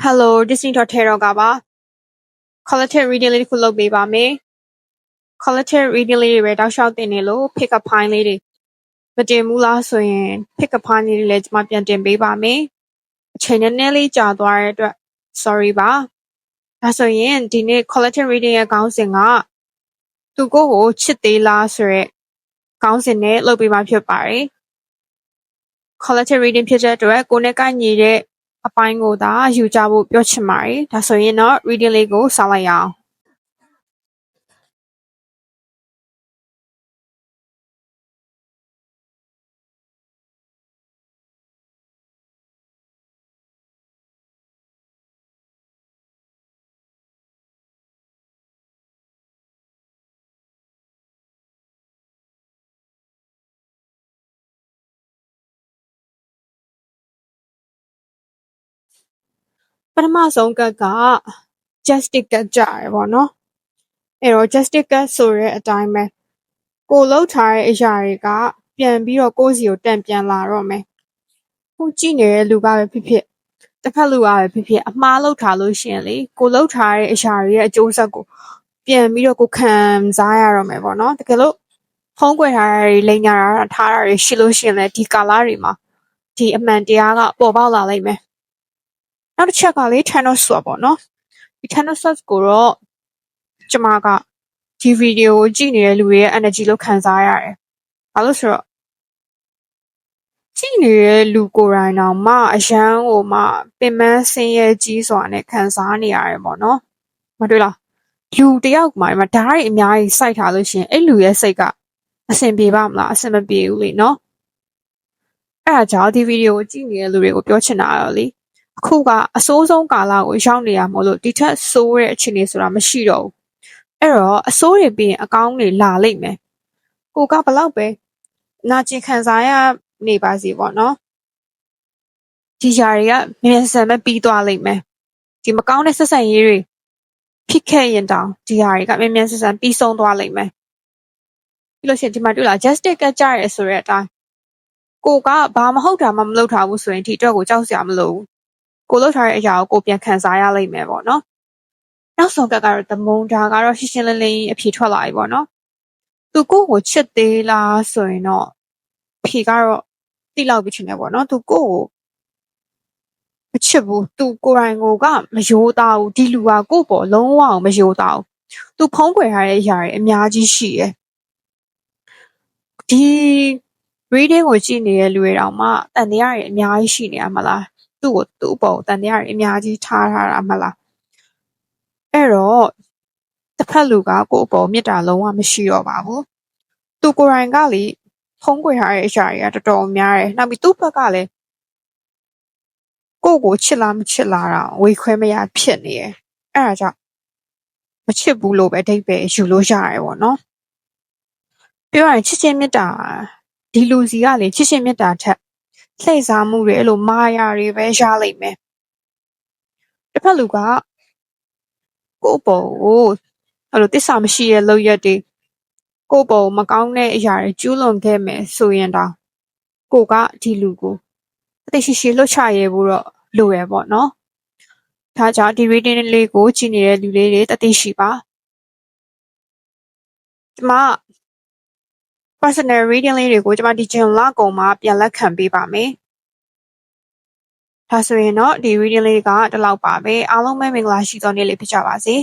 Hello Disney တော့ထဲတော့ကပါ collective reading လေးတစ်ခုလုပ်ပေးပါမယ် collective reading လေးတွေပဲတောက်လျှောက်တင်နေလို့ pick up file လေးတွေမတင်ဘူးလားဆိုရင် pick up file လေးတွေလည်းကျွန်မပြန်တင်ပေးပါမယ်အချိန်နည်းနည်းလေးကြာသွားတဲ့အတွက် sorry ပါဒါဆိုရင်ဒီနေ့ collective reading ရဲ့ခေါင်းစဉ်ကသူကိုယ်ကိုချစ်သေးလားဆိုရက်ခေါင်းစဉ်နဲ့လုပ်ပေးမှာဖြစ်ပါတယ် collective reading ဖြစ်တဲ့အတွက်ကိုယ်နဲ့ကိုက်ညီတဲ့အပိုင်းကိုသာယူကြဖို့ပြောချင်ပါတယ်ဒါဆိုရင်တော့ reading လေးကိုစောင့်လိုက်ရအောင်ပထမဆုံးကတ်က justice ကတ်ကြရပေါ့နော်အဲ့တော့ justice ကတ်ဆိုတဲ့အတိုင်းပဲကိုလှုပ်ထားတဲ့အရာတွေကပြန်ပြီးတော့ကိုယ့်စီကိုတန်ပြန်လာတော့မယ်ခုကြည့်နေတဲ့လူကပဲဖြစ်ဖြစ်တစ်ဖက်လူကပဲဖြစ်ဖြစ်အမှားလှုပ်ထားလို့ရှိရင်လေကိုလှုပ်ထားတဲ့အရာတွေရဲ့အကျိုးဆက်ကိုပြန်ပြီးတော့ကိုခံစားရတော့မယ်ပေါ့နော်တကယ်လို့ဖုံးကွယ်ထားတာတွေလိမ်ညာထားတာတွေရှိလို့ရှိရင်လည်းဒီကာလတွေမှာဒီအမှန်တရားကပေါ်ပေါက်လာလိမ့်မယ်နောက်တစ်ချက်ကလေ Ten of Swords ပေါ့နော်ဒီ Ten of Swords ကိုတော့ကျမကဒီဗီဒီယိုကိုကြည့်နေတဲ့လူတွေရဲ့ energy လို့ခံစားရတယ်ဘာလို့ဆိုတော့ကြည့်နေတဲ့လူကိုယ်တိုင်တော့မှအရန်ကိုမှပင်ပန်းဆင်းရဲကြီးစွာနဲ့ခံစားနေရတယ်ပေါ့နော်မတွေ့လားလူတယောက်မှဓာတ်တွေအများကြီးစိုက်ထားလို့ရှိရင်အဲ့လူရဲ့စိတ်ကအဆင်ပြေပါမလားအဆင်မပြေဘူးလေနော်အဲ့ဒါကြောင့်ဒီဗီဒီယိုကိုကြည့်နေတဲ့လူတွေကိုပြောချင်တာတော့လေအခုကအစိုးဆုံးကာလကိုရောက်နေရမို့လို့ဒီထက်ဆိုးတဲ့အခြေအနေဆိုတာမရှိတော့ဘူးအဲ့တော့အစိုးတွေပြီးရင်အကောင်းတွေလာလိမ့်မယ်ကိုကဘလောက်ပဲနာကျင်ခံစားရနေပါစီပေါ့နော်ဒီຢာတွေကမြန်ဆန်ပဲပြီးသွားလိမ့်မယ်ဒီမကောင်းတဲ့ဆက်ဆံရေးတွေဖြစ်ခဲ့ရင်တောင်ဒီຢာတွေကမြန်မြန်ဆန်ဆန်ပြီးဆုံးသွားလိမ့်မယ်ပြီးလို့ရှိရင်ဒီမှာတွေ့လား justice ကကြရဲဆိုတဲ့အတိုင်းကိုကဘာမဟုတ်တာမှမလုပ်ထားဘူးဆိုရင်ဒီအတွက်ကိုကြောက်စရာမလိုဘူးကိုလှုပ်ထားတဲ့အရာကိုကိုပြန်ခံစားရလိမ့်မယ်ပေါ့နော်နောက်ဆုံးကကတော့တမုံဒါကတော့ရှင်းရှင်းလင်းလင်းအဖြေထွက်လာပြီပေါ့နော်သူကိုချစ်သေးလားဆိုရင်တော့ဖြေကတော့တိလောက်ပြီးချင်တယ်ပေါ့နော်သူကိုမချစ်ဘူးသူကိုယ်တိုင်ကမယိုးသားဘူးဒီလူကကို့ပေါ်လုံးဝမယိုးသားဘူးသူဖုံးကွယ်ထားတဲ့အရာတွေအများကြီးရှိတယ်ဒီ reading ကိုကြည့်နေတဲ့လူတွေတောင်မှတန်တရားတွေအများကြီးရှိနေရမလားသူ့အပေါ်တန်တရားတွေအများကြီးထားတာမလားအဲ့တော့တစ်ဖက်လူကကို့အပေါ်မေတ္တာလုံးဝမရှိတော့ပါဘူးသူကိုယ်တိုင်ကလေဖုံးကွယ်ထားတဲ့အရာတွေကတော်တော်များတယ်နောက်ပြီးသူ့ဘက်ကလည်းကိုချစ်လားမချစ်လားတော့ဝေခွဲမရဖြစ်နေတယ်အဲ့ဒါကြောင့်မချစ်ဘူးလို့ပဲအဓိပ္ပာယ်ယူလို့ရတယ်ပေါ့နော်ပြောရရင်ချစ်ချင်းမေတ္တာဒီလူစီကလေချစ်ချင်းမေတ္တာထက်လှည့်စားမှုတွေအဲ့လိုမာယာတွေပဲရလိမ့်မယ်တစ်ဖက်လူကကို့ပေါ်ကိုအဲ့လိုတစ္ဆာမရှိရဲ့လောက်ရက်တွေကို့ပေါ်မကောင်းတဲ့အရာတွေကျူးလွန်ခဲ့မယ်ဆိုရင်တော့ကိုကဒီလူကိုအသိရှိလွတ်ချရဲဖို့တော့လိုရပေါ့နော်ဒါကြောင့်ဒီ reading လေးကိုကြည့်နေတဲ့လူလေးတွေတသိရှိပါကျမ personal reading လေးတွေကိုကျမဒီဂျင်လကုံမှာပြန်လက်ခံပေးပါမယ်ဒါဆိုရင်တော့ဒီ reading လေးကဒီလောက်ပါပဲအားလုံးပဲမင်္ဂလာရှိသောနေ့လေးဖြစ်ကြပါစေ